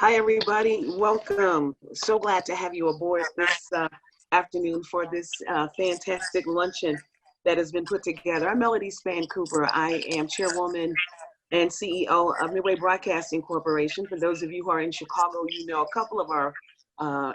Hi, everybody. Welcome. So glad to have you aboard this afternoon for this fantastic luncheon that has been put together. I'm Melody Spann Cooper. I am chairwoman and CEO of Midway Broadcasting Corporation. For those of you who are in Chicago, you know a couple of our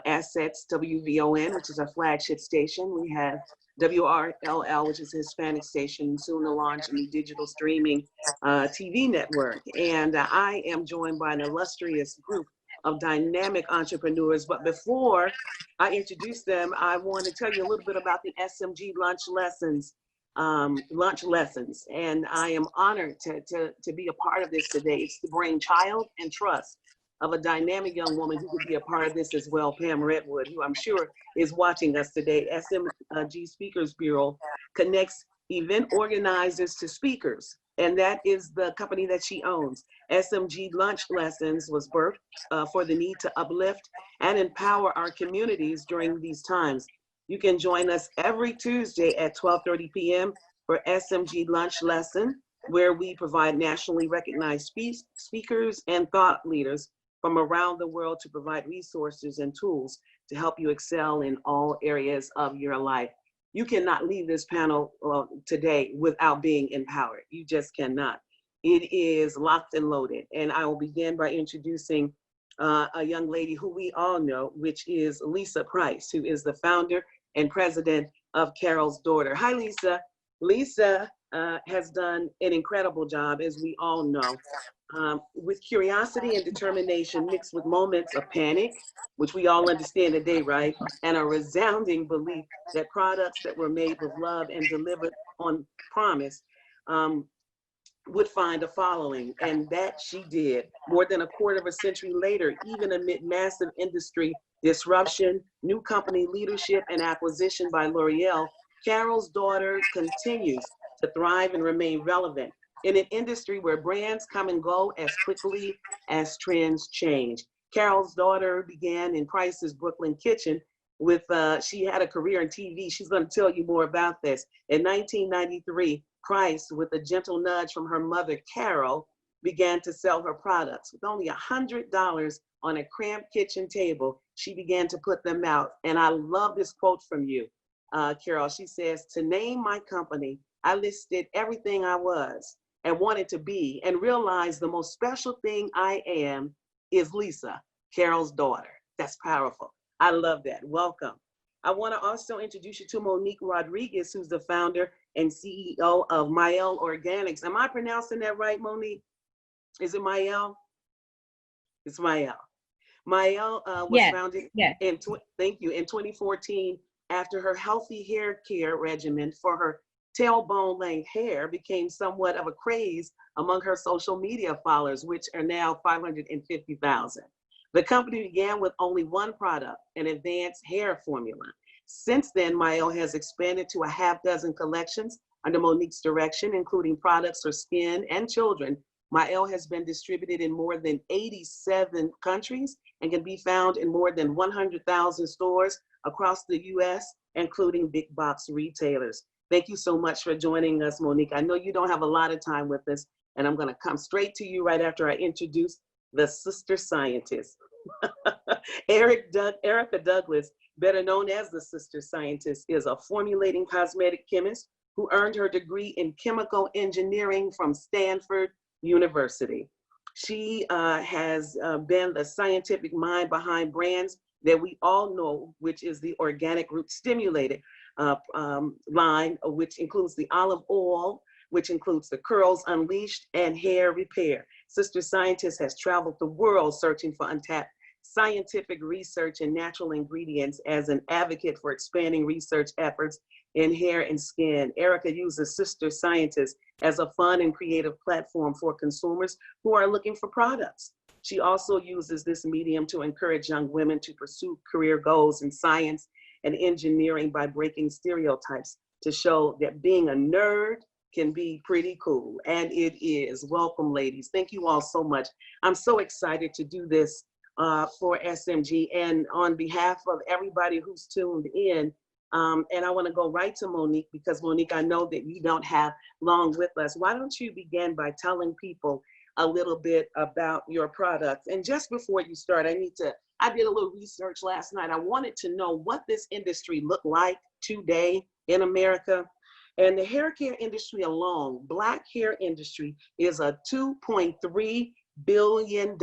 assets, WVON, which is our flagship station. We have WRLL, which is a Hispanic station, soon to launch a new digital streaming TV network. And I am joined by an illustrious group of dynamic entrepreneurs. But before I introduce them, I want to tell you a little bit about the SMG lunch lessons. And I am honored to be a part of this today. It's the brainchild and trust of a dynamic young woman who could be a part of this as well, Pam Redwood, who I'm sure is watching us today. SMG Speakers Bureau connects event organizers to speakers, and that is the company that she owns. SMG Lunch Lessons was birthed for the need to uplift and empower our communities during these times. You can join us every Tuesday at 12:30 p.m. for SMG Lunch Lesson, where we provide nationally recognized speakers and thought leaders from around the world to provide resources and tools to help you excel in all areas of your life. You cannot leave this panel today without being empowered. You just cannot. It is locked and loaded. And I will begin by introducing a young lady who we all know, which is Lisa Price, who is the founder and president of Carol's Daughter. Hi, Lisa. Lisa has done an incredible job, as we all know, with curiosity and determination mixed with moments of panic, which we all understand today, right? And a resounding belief that products that were made with love and delivered on promise would find a following, and that she did. More than a quarter of a century later, even amid massive industry disruption, new company leadership, and acquisition by L'Oreal, Carol's Daughter continues to thrive and remain relevant in an industry where brands come and go as quickly as trends change. Carol's Daughter began in Price's Brooklyn kitchen with, she had a career in TV. She's going to tell you more about this. In 1993, Price, with a gentle nudge from her mother, Carol, began to sell her products. With only $100 on a cramped kitchen table, she began to put them out. And I love this quote from you, Carol. She says, "To name my company, I listed everything I was and wanted to be, and realized the most special thing I am is Lisa, Carol's daughter." That's powerful. I love that. Welcome. I want to also introduce you to Monique Rodriguez, who's the founder and CEO of Mielle Organics. Am I pronouncing that right, Monique? Is it Mielle? It's Mielle. Mielle was founded in, thank you, in 2014 after her healthy hair care regimen for her tailbone length hair became somewhat of a craze among her social media followers, which are now 550,000. The company began with only one product, an advanced hair formula. Since then, Mielle has expanded to a half dozen collections under Monique's direction, including products for skin and children. Mielle has been distributed in more than 87 countries and can be found in more than 100,000 stores across the US, including big box retailers. Thank you so much for joining us, Monique. I know you don't have a lot of time with us, and I'm going to come straight to you right after I introduce the sister scientist. Erica Douglas, better known as the sister scientist, is a formulating cosmetic chemist who earned her degree in chemical engineering from Stanford University. She has been the scientific mind behind brands that we all know, which is the Organic Root Stimulated line, which includes the olive oil, which includes the Curls Unleashed and Hair Repair. Sister Scientist has traveled the world searching for untapped scientific research and natural ingredients as an advocate for expanding research efforts in hair and skin. Erica uses Sister Scientist as a fun and creative platform for consumers who are looking for products. She also uses this medium to encourage young women to pursue career goals in science and engineering by breaking stereotypes to show that being a nerd can be pretty cool, and it is. Welcome, ladies. Thank you all so much. I'm so excited to do this for SMG, and on behalf of everybody who's tuned in, and I want to go right to Monique, because Monique, I know that you don't have long with us. Why don't you begin by telling people a little bit about your products. And just before you start, I did a little research last night. I wanted to know what this industry looked like today in America. And the hair care industry alone, Black hair industry, is a $2.3 billion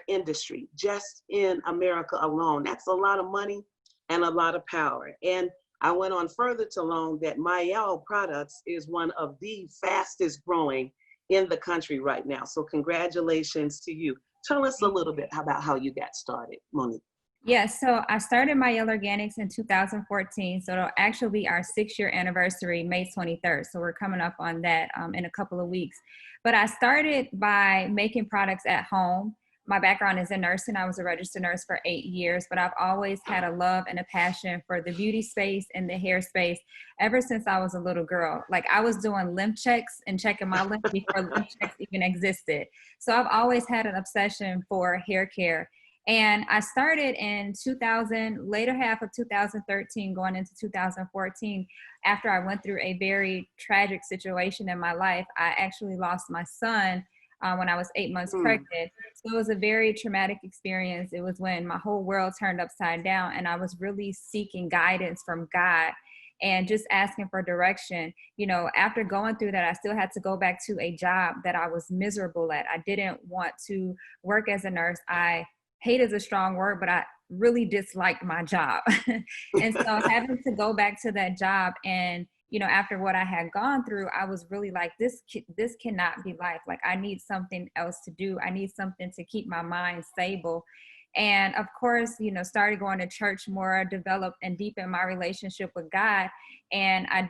industry just in America alone. That's a lot of money and a lot of power. And I went on further to learn that Mielle Products is one of the fastest growing in the country right now. So congratulations to you. Tell us a little bit about how you got started, Monique. Yeah, so I started Mielle Organics in 2014. So it'll actually be our 6-year anniversary, May 23rd. So we're coming up on that in a couple of weeks. But I started by making products at home. My background is in nursing. I was a registered nurse for 8 years, but I've always had a love and a passion for the beauty space and the hair space ever since I was a little girl. Like I was doing lymph checks and checking my lymph before lymph checks even existed. So I've always had an obsession for hair care. And I started in 2000, later half of 2013, going into 2014, after I went through a very tragic situation in my life. I actually lost my son when I was 8 months pregnant. So it was a very traumatic experience. It was when my whole world turned upside down and I was really seeking guidance from God and just asking for direction. You know, after going through that, I still had to go back to a job that I was miserable at. I didn't want to work as a nurse. Hate is a strong word, but I really disliked my job. And so having to go back to that job and, you know, after what I had gone through, I was really like, this cannot be life. Like I need something else to do. I need something to keep my mind stable. And of course, you know, started going to church more, develop and deepen my relationship with God. And I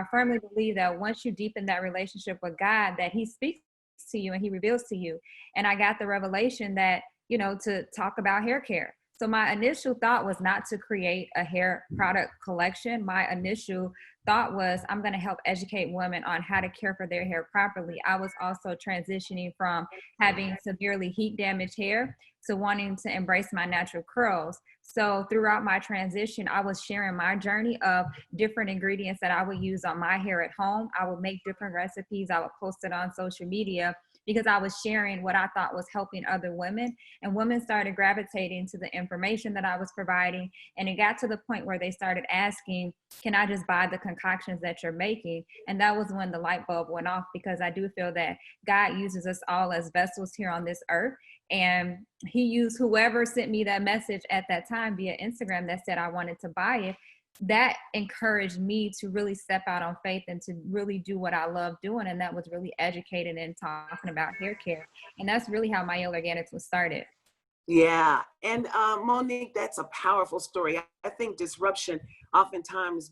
firmly believe that once you deepen that relationship with God, that he speaks to you and he reveals to you. And I got the revelation that, you know, to talk about hair care. So my initial thought was not to create a hair product collection. My initial thought was I'm going to help educate women on how to care for their hair properly. I was also transitioning from having severely heat damaged hair to wanting to embrace my natural curls. So throughout my transition, I was sharing my journey of different ingredients that I would use on my hair at home. I would make different recipes. I would post it on social media because I was sharing what I thought was helping other women, and women started gravitating to the information that I was providing. And it got to the point where they started asking, can I just buy the concoctions that you're making? And that was when the light bulb went off, because I do feel that God uses us all as vessels here on this earth. And he used whoever sent me that message at that time via Instagram that said I wanted to buy it. That encouraged me to really step out on faith and to really do what I love doing. And that was really educating and talking about hair care. And that's really how Mielle Organics was started. Yeah. And Monique, that's a powerful story. I think disruption oftentimes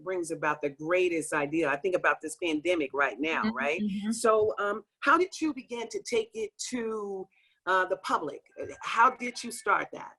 brings about the greatest idea. I think about this pandemic right now, right? Mm-hmm. So how did you begin to take it to the public? How did you start that?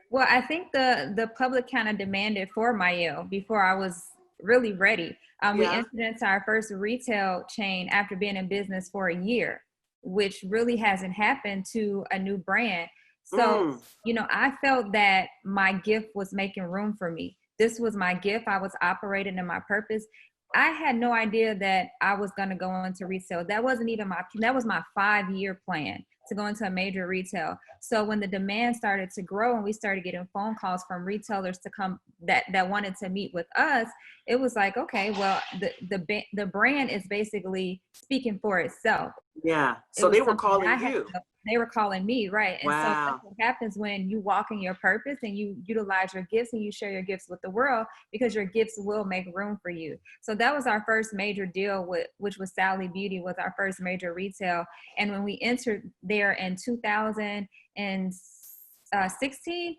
Well, I think the public kind of demanded for Mielle before I was really ready. We entered into our first retail chain after being in business for a year, which really hasn't happened to a new brand. So, you know, I felt that my gift was making room for me. This was my gift. I was operating in my purpose. I had no idea that I was going to go into retail. That wasn't even that was my 5-year plan to go into a major retail. So when the demand started to grow and we started getting phone calls from retailers to come that wanted to meet with us, it was like, okay, well, the brand is basically speaking for itself. Yeah. So they were calling you. They were calling me, right? And wow. So that's what happens when you walk in your purpose and you utilize your gifts and you share your gifts with the world, because your gifts will make room for you. So that was our first major deal, which was Sally Beauty, was our first major retail. And when we entered there in 2016,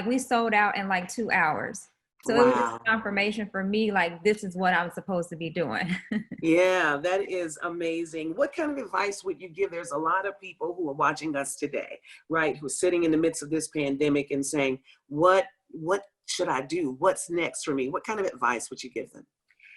we sold out in like 2 hours. So wow. It was just confirmation for me, like, this is what I'm supposed to be doing. Yeah, that is amazing. What kind of advice would you give? There's a lot of people who are watching us today, right, who are sitting in the midst of this pandemic and saying, what should I do? What's next for me? What kind of advice would you give them?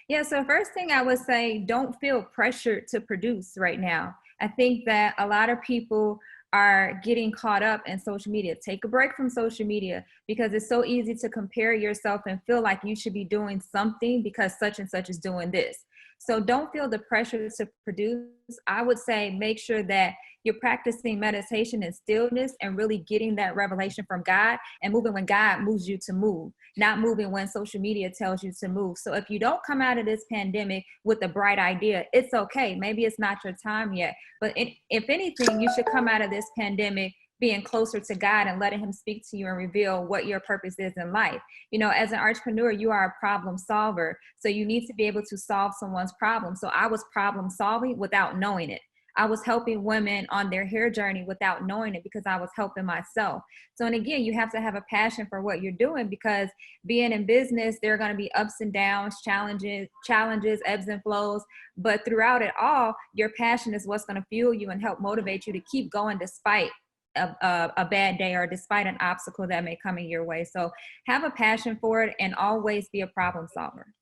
Yeah, so first thing I would say, don't feel pressured to produce right now. I think that a lot of people are getting caught up in social media. Take a break from social media, because it's so easy to compare yourself and feel like you should be doing something because such and such is doing this. So don't feel the pressure to produce. I would say make sure that you're practicing meditation and stillness and really getting that revelation from God and moving when God moves you to move, not moving when social media tells you to move. So if you don't come out of this pandemic with a bright idea, it's okay. Maybe it's not your time yet, but if anything, you should come out of this pandemic being closer to God and letting him speak to you and reveal what your purpose is in life. You know, as an entrepreneur, you are a problem solver. So you need to be able to solve someone's problem. So I was problem solving without knowing it. I was helping women on their hair journey without knowing it, because I was helping myself. So, and again, you have to have a passion for what you're doing, because being in business, there are going to be ups and downs, challenges, ebbs and flows. But throughout it all, your passion is what's going to fuel you and help motivate you to keep going despite a bad day or despite an obstacle that may come in your way. So have a passion for it and always be a problem solver.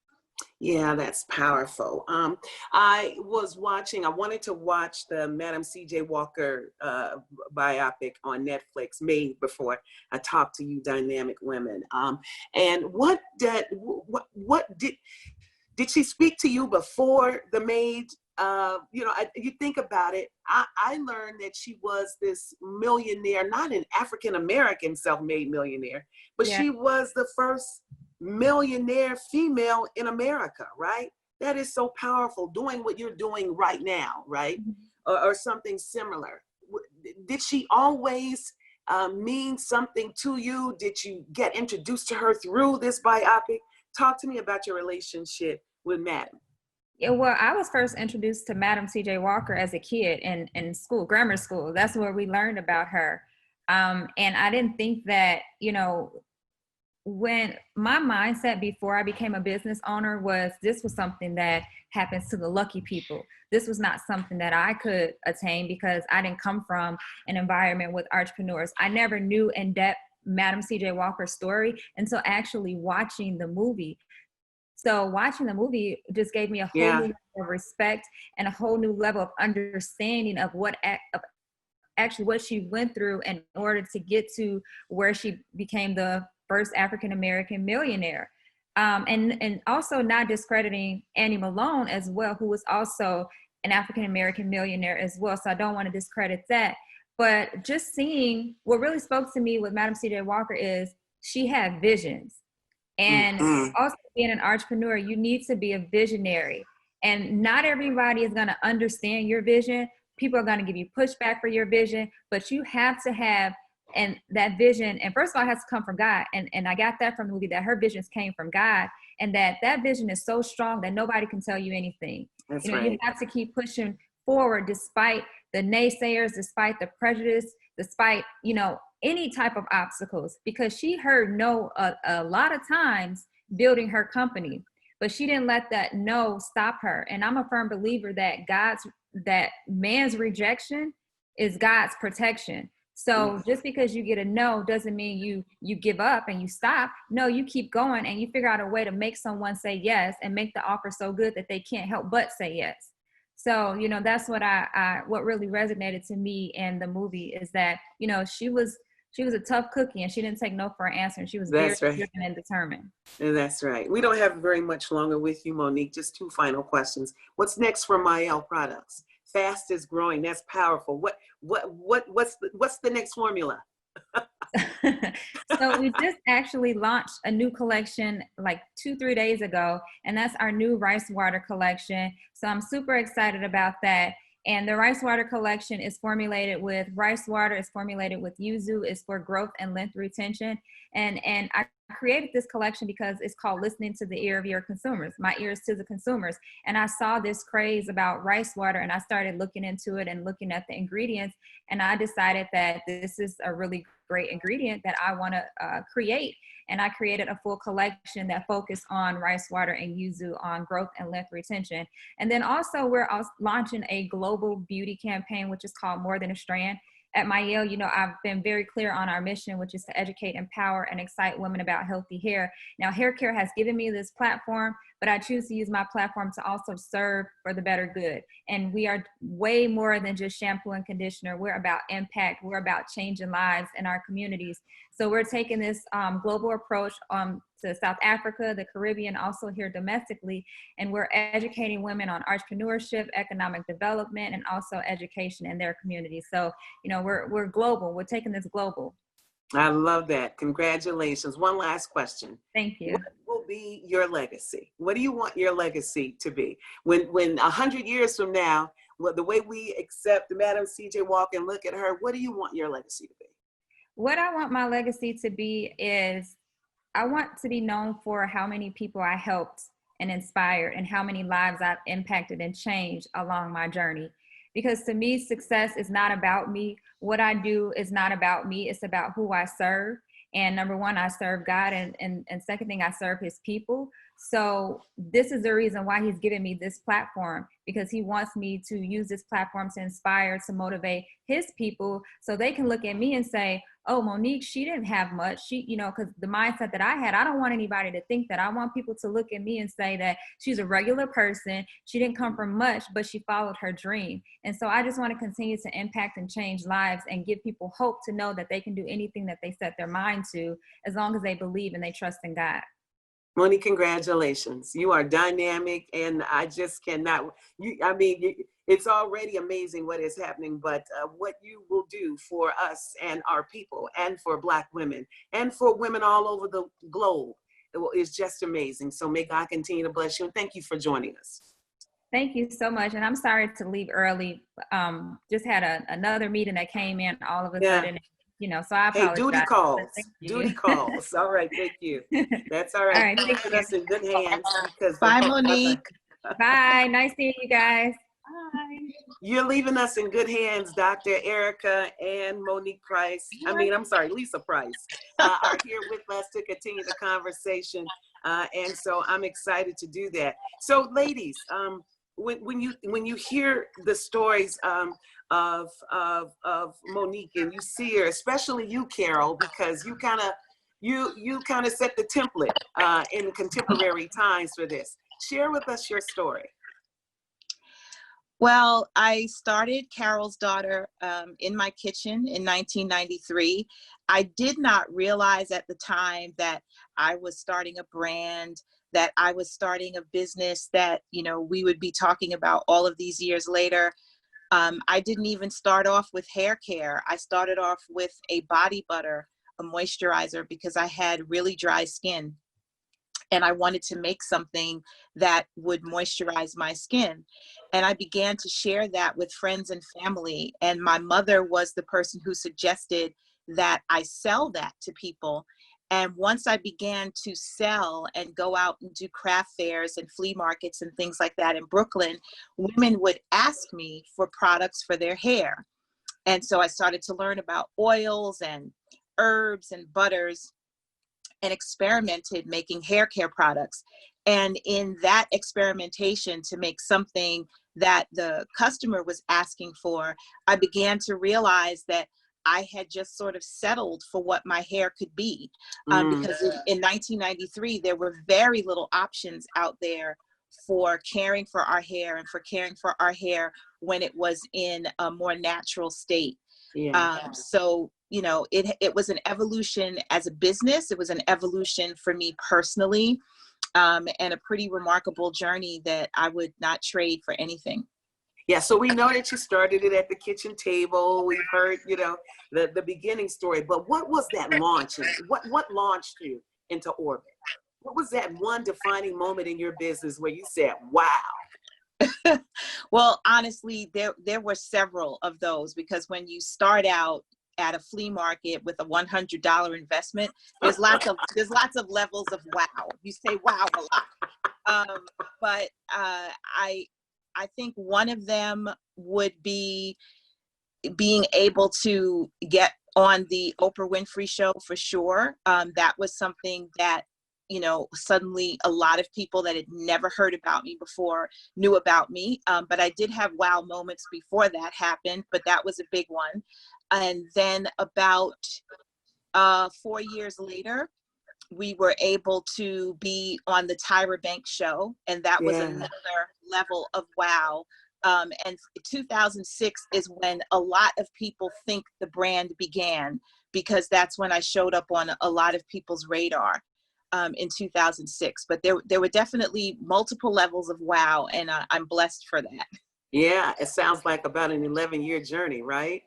Yeah, that's powerful. I wanted to watch the Madam C.J. Walker biopic on Netflix, made before I talked to you dynamic women. And what did she speak to you before the maid? You think about it, I learned that she was this millionaire, not an African-American self-made millionaire, but she was the first millionaire female in America, right? That is so powerful, doing what you're doing right now, right? Or something similar. Did she always mean something to you? Did you get introduced to her through this biopic? Talk to me about your relationship with Madam. Yeah, well, I was first introduced to Madam C.J. Walker as a kid in school, grammar school. That's where we learned about her. And I didn't think that, when my mindset before I became a business owner was, this was something that happens to the lucky people. This was not something that I could attain, because I didn't come from an environment with entrepreneurs. I never knew in depth Madam C.J. Walker's story until actually watching the movie. So watching the movie just gave me a whole new level of respect and a whole new level of understanding of actually what she went through in order to get to where she became the first African-American millionaire. And also not discrediting Annie Malone as well, who was also an African-American millionaire as well. So I don't want to discredit that. But just seeing, what really spoke to me with Madam C.J. Walker is she had visions. And also being an entrepreneur, you need to be a visionary. And not everybody is going to understand your vision. People are going to give you pushback for your vision, but you have to have that vision. And first of all, it has to come from God. And I got that from the movie, that her visions came from God, and that vision is so strong that nobody can tell you anything. That's right. You have to keep pushing forward despite the naysayers, despite the prejudice, despite, any type of obstacles, because she heard no a lot of times building her company, but she didn't let that no stop her. And I'm a firm believer that man's rejection is God's protection. So just because you get a no doesn't mean you give up and you stop. No, you keep going and you figure out a way to make someone say yes and make the offer so good that they can't help but say yes. So, that's what what really resonated to me in the movie, is that, she was a tough cookie and she didn't take no for an answer. And she was very driven and determined. And that's right. We don't have very much longer with you, Monique. Just 2 final questions. What's next for Mielle Products? Fastest growing. That's powerful. What's the next formula? So we just actually launched a new collection like 2-3 days ago, and that's our new rice water collection. So I'm super excited about that. And the rice water collection is formulated with rice water, is formulated with yuzu, is for growth and length retention. And I created this collection because it's called Listening to the Ear of Your Consumers, my ears to the consumers. And I saw this craze about rice water, and I started looking into it and looking at the ingredients. And I decided that this is a really great ingredient that I want to create. And I created a full collection that focused on rice water and yuzu, on growth and length retention. And then also we're launching a global beauty campaign, which is called More Than a Strand. at Mielle, I've been very clear on our mission, which is to educate, empower, and excite women about healthy hair. Now, hair care has given me this platform, but I choose to use my platform to also serve for the better good. And we are way more than just shampoo and conditioner. We're about impact. We're about changing lives in our communities. So we're taking this global approach to South Africa, the Caribbean, also here domestically, and we're educating women on entrepreneurship, economic development, and also education in their community. So, we're global. We're taking this global. I love that. Congratulations. One last question. Thank you. What will be your legacy? What do you want your legacy to be? When 100 years from now, the way we accept Madam C.J. Walker and look at her, what do you want your legacy to be? What I want my legacy to be is I want to be known for how many people I helped and inspired and how many lives I've impacted and changed along my journey. Because to me, success is not about me. What I do is not about me. It's about who I serve. And number one, I serve God. And second thing, I serve his people. So this is the reason why he's given me this platform, because he wants me to use this platform to inspire, to motivate his people so they can look at me and say, oh, Monique, she didn't have much. She, because the mindset that I had, I don't want anybody to think that. I want people to look at me and say that she's a regular person. She didn't come from much, but she followed her dream. And so I just want to continue to impact and change lives and give people hope to know that they can do anything that they set their mind to, as long as they believe and they trust in God. Monique, congratulations. You are dynamic, and I just cannot, it's already amazing what is happening, but what you will do for us and our people and for Black women and for women all over the globe is just amazing. So may God continue to bless you, and thank you for joining us. Thank you so much. And I'm sorry to leave early. Just had another meeting that came in all of a sudden. So I apologize. Hey, duty calls. All right, thank you. That's all right. All right, You're leaving us in good hands. Bye, Monique. Bye. Nice seeing you guys. Bye. You're leaving us in good hands. Dr. Erica and Monique Price, Lisa Price, are here with us to continue the conversation. And so I'm excited to do that. So ladies, when you hear the stories of Monique, and you see her, especially you, Carol, because you kind of set the template in contemporary times for this. Share with us your story. Well, I started Carol's Daughter in my kitchen in 1993. I did not realize at the time that I was starting a brand, that I was starting a business that, we would be talking about all of these years later. I didn't even start off with hair care. I started off with a body butter, a moisturizer, because I had really dry skin. And I wanted to make something that would moisturize my skin. And I began to share that with friends and family. And my mother was the person who suggested that I sell that to people. And once I began to sell and go out and do craft fairs and flea markets and things like that in Brooklyn, women would ask me for products for their hair. And so I started to learn about oils and herbs and butters, and experimented making hair care products. And in that experimentation to make something that the customer was asking for, I began to realize that I had just sort of settled for what my hair could be. Because in 1993, there were very little options out there for caring for our hair and for caring for our hair when it was in a more natural state. So, it was an evolution as a business. It was an evolution for me personally, and a pretty remarkable journey that I would not trade for anything. Yeah, so we know that you started it at the kitchen table. We've heard, the beginning story, but what was that launching? What launched you into orbit? What was that one defining moment in your business where you said, wow? Well, honestly, there were several of those, because when you start out at a flea market with a $100 investment, there's lots of levels of wow. You say wow a lot. But I think one of them would be being able to get on the Oprah Winfrey Show, for sure. That was something that you know, suddenly a lot of people that had never heard about me before knew about me. But I did have wow moments before that happened, but that was a big one. And then about 4 years later, we were able to be on the Tyra Banks show, and that was Yeah. another level of wow. And 2006 is when a lot of people think the brand began, because that's when I showed up on a lot of people's radar in 2006. But there were definitely multiple levels of wow, and I'm blessed for that. Yeah, it sounds like about an 11-year journey, right?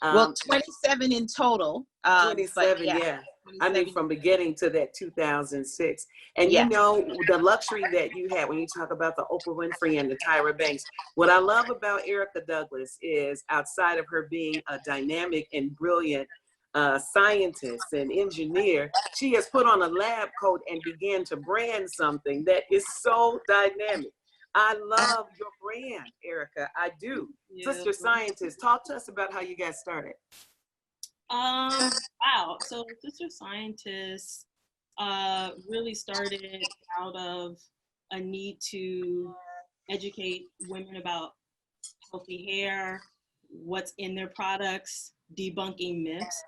Well, 27 in total. But 27, yeah, yeah. I mean, 27. from beginning to that 2006. And you Yes. know, the luxury that you had when you talk about the Oprah Winfrey and the Tyra Banks, what I love about Erica Douglas is, outside of her being a dynamic and brilliant scientist and engineer, she has put on a lab coat and began to brand something that is so dynamic. I love your brand, Erica. I do. Yeah. Sister Scientist, talk to us about how you got started. Wow. So Sister Scientist really started out of a need to educate women about healthy hair, what's in their products, debunking myths.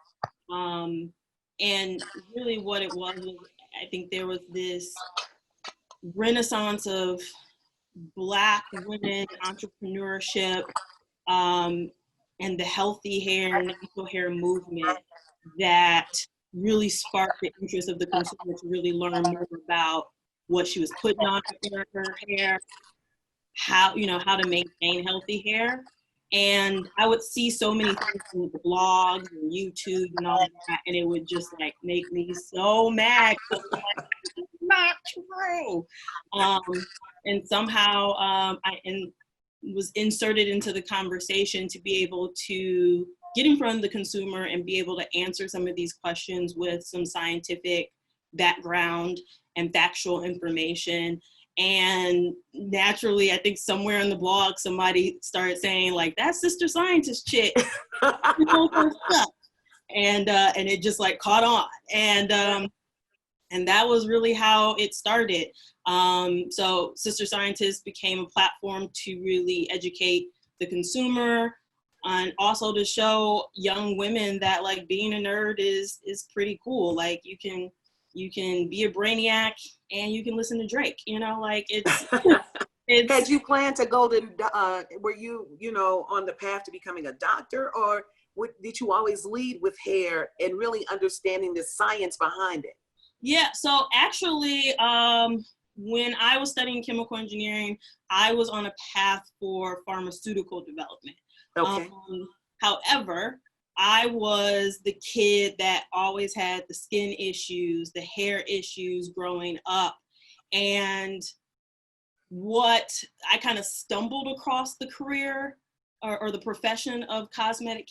And really what it was, I think there was this renaissance of Black women entrepreneurship, and the healthy hair, natural hair movement that really sparked the interest of the consumer to really learn more about what she was putting on her hair, how to maintain healthy hair. And I would see so many things in the blogs and YouTube and all that, and it would just like make me so mad. Not true. And somehow I was inserted into the conversation to be able to get in front of the consumer and be able to answer some of these questions with some scientific background and factual information. And naturally, I think somewhere in the blog, somebody started saying like, "That Sister Scientist chick, you know her stuff," and it just like caught on. And that was really how it started. So Sister Scientist became a platform to really educate the consumer, and also to show young women that like being a nerd is pretty cool. Like you can be a brainiac and you can listen to Drake, you know, like it's Had you planned to go to, were you on the path to becoming a doctor, or did you always lead with hair and really understanding the science behind it? Yeah, so actually, when I was studying chemical engineering, I was on a path for pharmaceutical development. Okay. However, I was the kid that always had the skin issues, the hair issues growing up. And what I kind of stumbled across the career or the profession of cosmetic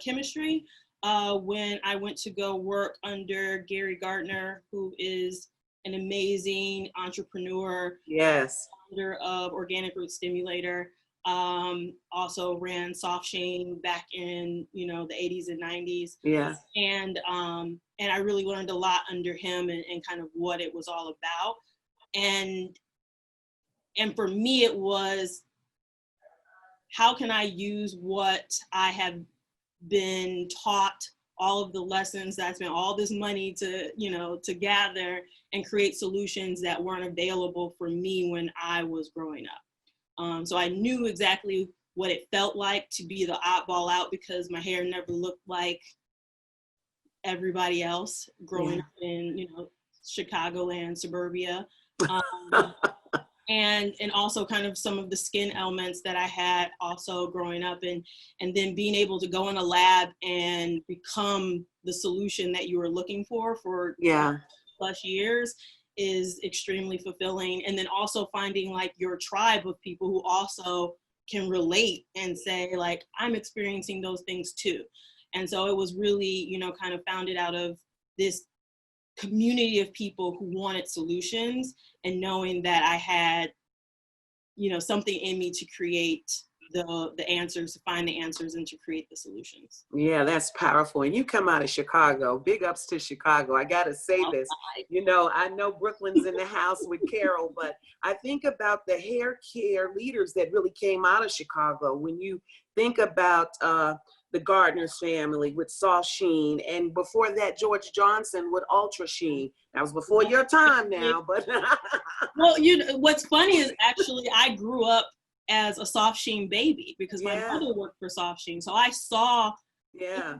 chemistry when I went to go work under Gary Gardner, who is an amazing entrepreneur. Yes. Founder of Organic Root Stimulator. Also ran Soft Sheen back in the 80s and 90s. Yeah. And I really learned a lot under him and kind of what it was all about. And for me, it was, how can I use what I have been taught, all of the lessons that I spent all this money to gather, and create solutions that weren't available for me when I was growing up. So I knew exactly what it felt like to be the oddball out, because my hair never looked like everybody else growing up in, Chicagoland, suburbia. And also kind of some of the skin ailments that I had also growing up, and then being able to go in a lab and become the solution that you were looking for plus years is extremely fulfilling. And then also finding like your tribe of people who also can relate and say like, I'm experiencing those things too. And so it was really, kind of founded out of this community of people who wanted solutions, and knowing that I had, something in me to create the answers, to find the answers, and to create the solutions. Yeah, that's powerful. And you come out of Chicago. Big ups to Chicago. I got to say this. You know, I know Brooklyn's in the house with Carol, but I think about the hair care leaders that really came out of Chicago. When you think about the Gardner's family with Soft Sheen, and before that, George Johnson with Ultra Sheen. That was before your time now, but. Well, you know, what's funny is actually I grew up as a Soft Sheen baby because my mother worked for Soft Sheen. So I saw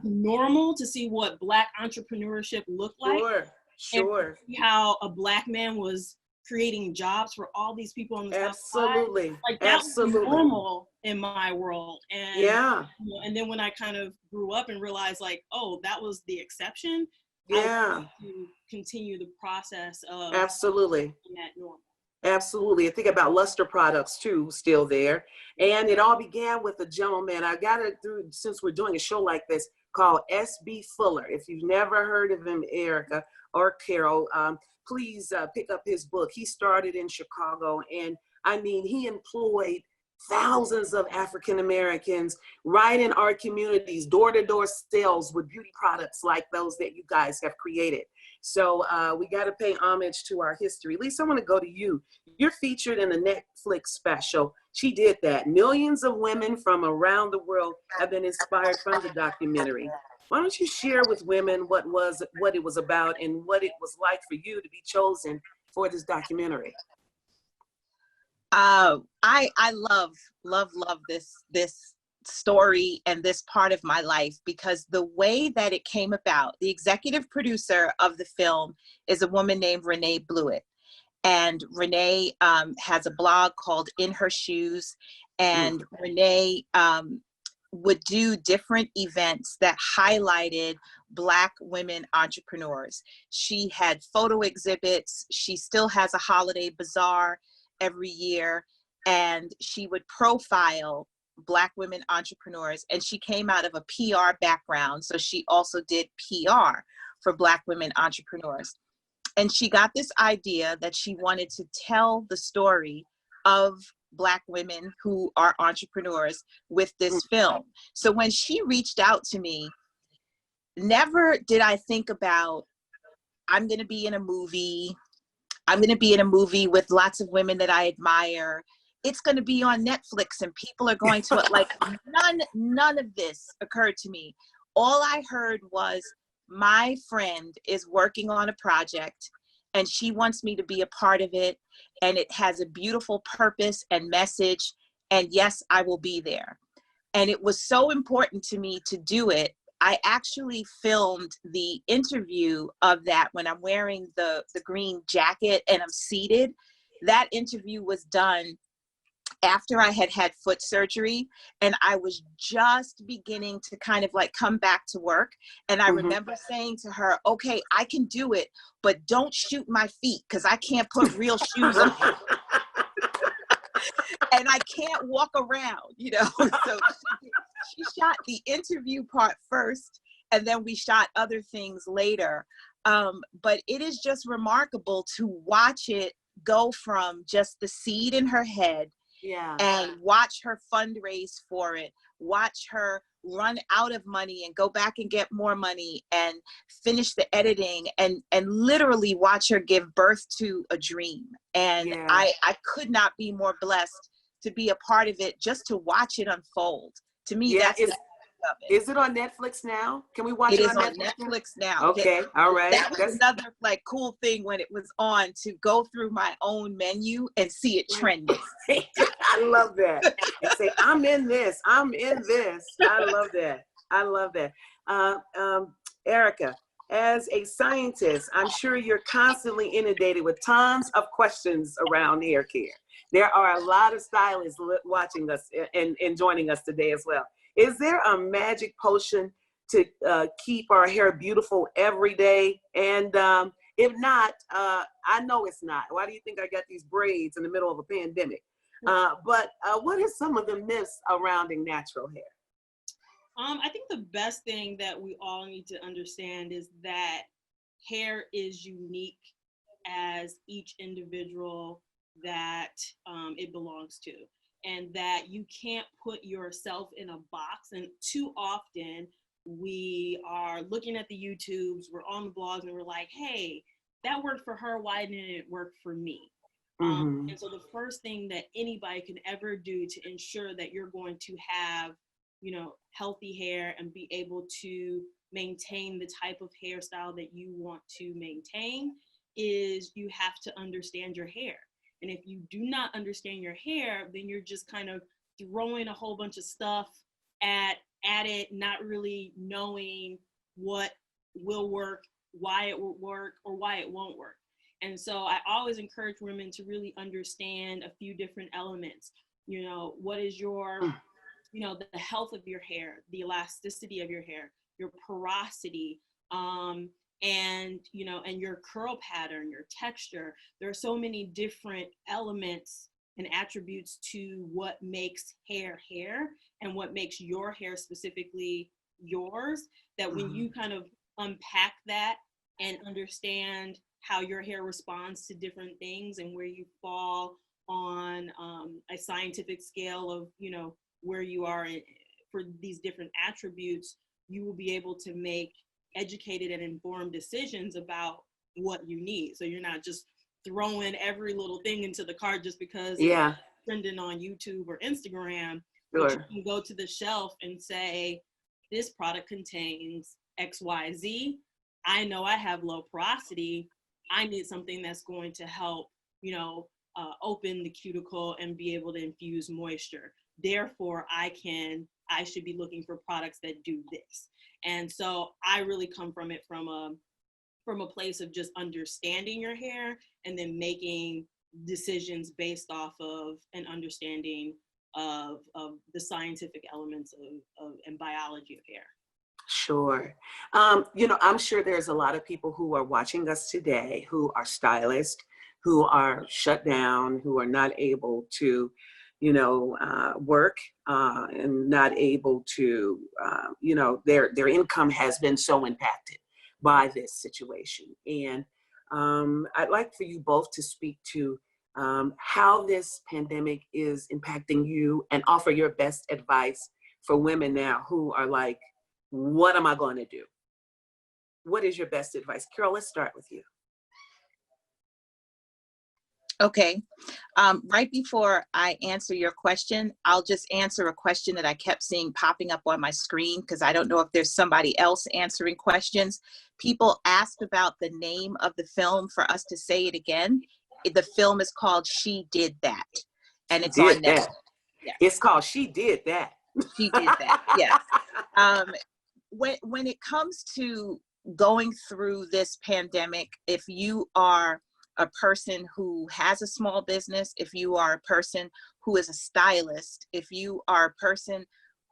normal to see what Black entrepreneurship looked like. Sure. And see how a Black man was creating jobs for all these people on the South Side. Like that was normal in my world. And you know, and then when I kind of grew up and realized like, oh, that was the exception. I wanted to continue the process of making that normal. Absolutely. I think about Luster Products too, still there. And it all began with a gentleman. I got it through, since we're doing a show like this, called S.B. Fuller. If you've never heard of him, Erica or Carol, please pick up his book. He started in Chicago, and I mean, he employed thousands of African Americans right in our communities, door-to-door sales with beauty products like those that you guys have created. So we got to pay homage to our history. Lisa, I want to go to you. You're featured in a Netflix special. She did that. Millions of women from around the world have been inspired from the documentary. Why don't you share with women what it was about and what it was like for you to be chosen for this documentary? I love this story and this part of my life, because the way that it came about, the executive producer of the film is a woman named Renee Blewett. And Renee has a blog called In Her Shoes. And Renee would do different events that highlighted Black women entrepreneurs. She had photo exhibits. She still has a holiday bazaar every year. And she would profile Black women entrepreneurs, and she came out of a PR background, so she also did PR for Black women entrepreneurs. And she got this idea that she wanted to tell the story of Black women who are entrepreneurs with this film. So when she reached out to me, never did I think about, I'm going to be in a movie. I'm going to be in a movie with lots of women that I admire. It's going to be on Netflix and people are going to it. Like none of this occurred to me. All I heard was, my friend is working on a project and she wants me to be a part of it. And it has a beautiful purpose and message. And yes, I will be there. And it was so important to me to do it. I actually filmed the interview of that when I'm wearing the green jacket and I'm seated. That interview was done after I had had foot surgery, and I was just beginning to kind of like come back to work. And I remember saying to her, okay, I can do it, but don't shoot my feet because I can't put real shoes on. And I can't walk around, you know. So she shot the interview part first, and then we shot other things later. But it is just remarkable to watch it go from just the seed in her head and watch her fundraise for it, watch her run out of money and go back and get more money and finish the editing, and literally watch her give birth to a dream. And I could not be more blessed to be a part of it, just to watch it unfold. To me, that's the of it. Is it on Netflix now? Can we watch it? It is on Netflix now. Okay, all right. That was another like cool thing when it was on, to go through my own menu and see it trending. I love that. And say, I'm in this. I'm in this. I love that. I love that. Erica, as a scientist, I'm sure you're constantly inundated with tons of questions around hair care. There are a lot of stylists watching us and joining us today as well. Is there a magic potion to keep our hair beautiful every day? And if not, I know it's not. Why do you think I got these braids in the middle of a pandemic? But what are some of the myths surrounding natural hair? I think the best thing that we all need to understand is that hair is unique as each individual that it belongs to. and that you can't put yourself in a box. And too often we are looking at the YouTubes, we're on the blogs, and we're like, hey, that worked for her, why didn't it work for me? And so the first thing that anybody can ever do to ensure that you're going to have, healthy hair and be able to maintain the type of hairstyle that you want to maintain is you have to understand your hair. And if you do not understand your hair, then you're just kind of throwing a whole bunch of stuff at it, not really knowing what will work, why it will work, or why it won't work. And so I always encourage women to really understand a few different elements. What is your, the health of your hair, the elasticity of your hair, your porosity, and your curl pattern, your texture. There are so many different elements and attributes to what makes hair and what makes your hair specifically yours, that when you kind of unpack that and understand how your hair responds to different things and where you fall on a scientific scale of, where you are for these different attributes, you will be able to make educated and informed decisions about what you need. So you're not just throwing every little thing into the cart just because it's trending on YouTube or Instagram. But you can go to the shelf and say, this product contains XYZ. I know I have low porosity. I need something that's going to help, open the cuticle and be able to infuse moisture. Therefore, I should be looking for products that do this. And so I really come from it from a place of just understanding your hair and then making decisions based off of an understanding of the scientific elements of and biology of hair. Sure. I'm sure there's a lot of people who are watching us today who are stylists, who are shut down, who are not able to, work and not able to, their income has been so impacted by this situation. And I'd like for you both to speak to how this pandemic is impacting you and offer your best advice for women now who are like, what am I going to do? What is your best advice? Carol, let's start with you. Okay. Right before I answer your question, I'll just answer a question that I kept seeing popping up on my screen because I don't know if there's somebody else answering questions. People asked about the name of the film for us to say it again. The film is called She Did That, and it's on Netflix. Yeah. It's called She Did That. She Did That, yes. When it comes to going through this pandemic, if you are a person who has a small business, if you are a person who is a stylist, if you are a person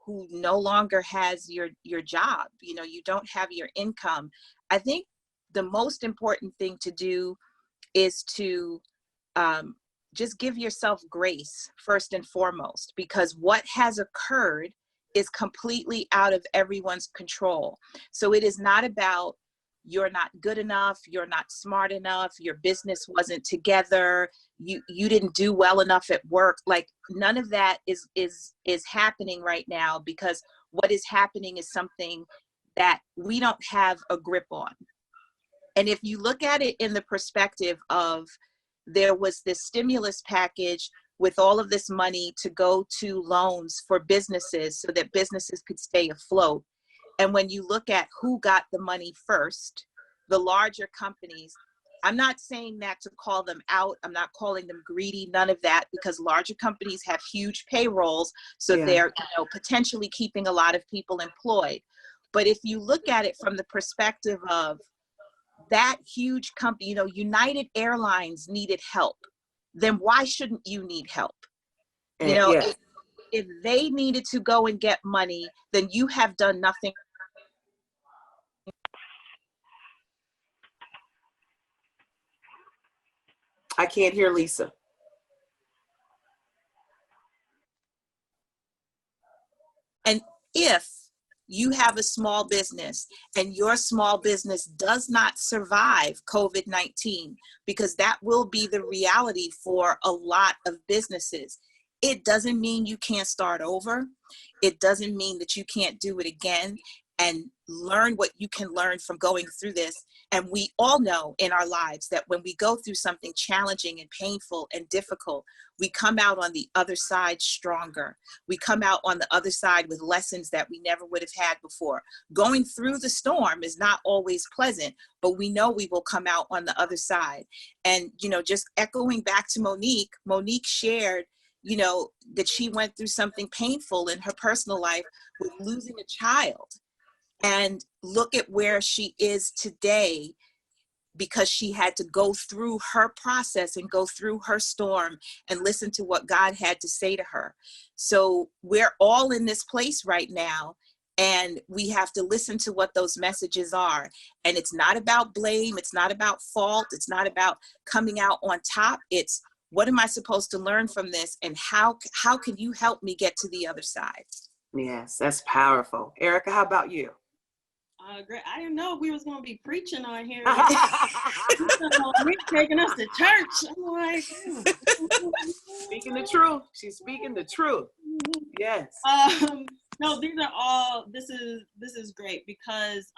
who no longer has your job, you don't have your income, I think the most important thing to do is to just give yourself grace first and foremost, because what has occurred is completely out of everyone's control. So it is not about you're not good enough, you're not smart enough, your business wasn't together, you didn't do well enough at work. Like, none of that is happening right now, because what is happening is something that we don't have a grip on. And if you look at it in the perspective of, there was this stimulus package with all of this money to go to loans for businesses so that businesses could stay afloat. And when you look at who got the money first, the larger companies, I'm not saying that to call them out. I'm not calling them greedy, none of that, because larger companies have huge payrolls. So they're potentially keeping a lot of people employed. But if you look at it from the perspective of that huge company, United Airlines needed help, then why shouldn't you need help? If they needed to go and get money, then you have done nothing. I can't hear Lisa. And if you have a small business and your small business does not survive COVID-19, because that will be the reality for a lot of businesses. It doesn't mean you can't start over. It doesn't mean that you can't do it again and learn what you can learn from going through this. And we all know in our lives that when we go through something challenging and painful and difficult, we come out on the other side stronger. We come out on the other side with lessons that we never would have had before. Going through the storm is not always pleasant, but we know we will come out on the other side. And, you know, just echoing back to Monique shared, you know, that she went through something painful in her personal life with losing a child. And look at where she is today, because she had to go through her process and go through her storm and listen to what God had to say to her. So we're all in this place right now, and we have to listen to what those messages are. And it's not about blame. It's not about fault. It's not about coming out on top. It's, what am I supposed to learn from this? And how can you help me get to the other side? Yes, that's powerful. Erica, how about you? Great. I didn't know we was going to be preaching on here. We're taking us to church. I'm like, Speaking the truth. She's speaking the truth. Yes. No, these are all, this is great because,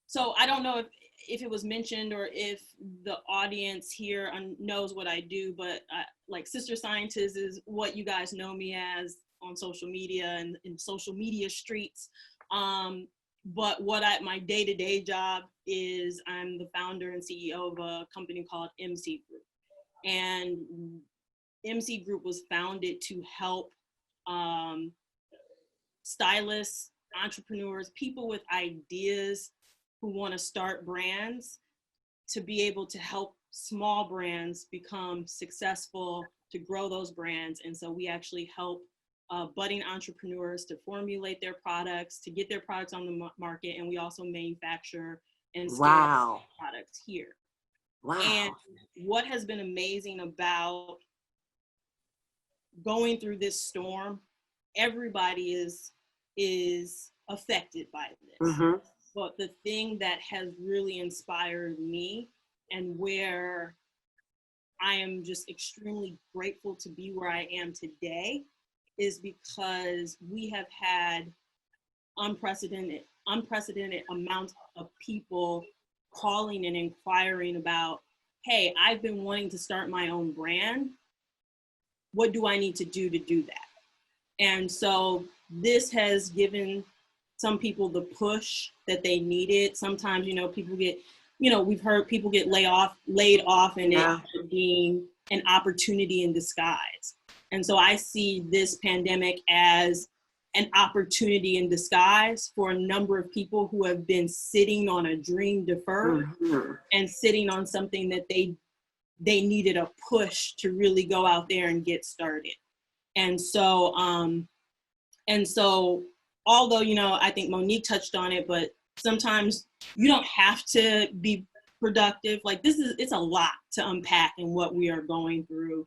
so I don't know if it was mentioned or if the audience here knows what I do, but like Sister Scientist is what you guys know me as on social media and in social media streets. But my day-to-day job is I'm the founder and CEO of a company called MC Group. And MC Group was founded to help stylists, entrepreneurs, people with ideas who want to start brands, to be able to help small brands become successful, to grow those brands. And so we actually help budding entrepreneurs to formulate their products, to get their products on the market, and we also manufacture and scale products here. Wow. And what has been amazing about going through this storm, everybody is affected by this. Mm-hmm. But the thing that has really inspired me, and where I am just extremely grateful to be where I am today, is because we have had unprecedented amounts of people calling and inquiring about, hey, I've been wanting to start my own brand. What do I need to do that? And so this has given some people the push that they needed. Sometimes, people get, we've heard people get laid off, and it being an opportunity in disguise. And so I see this pandemic as an opportunity in disguise for a number of people who have been sitting on a dream deferred, and sitting on something that they needed a push to really go out there and get started. And so although, I think Monique touched on it, but sometimes you don't have to be productive. Like it's a lot to unpack in what we are going through.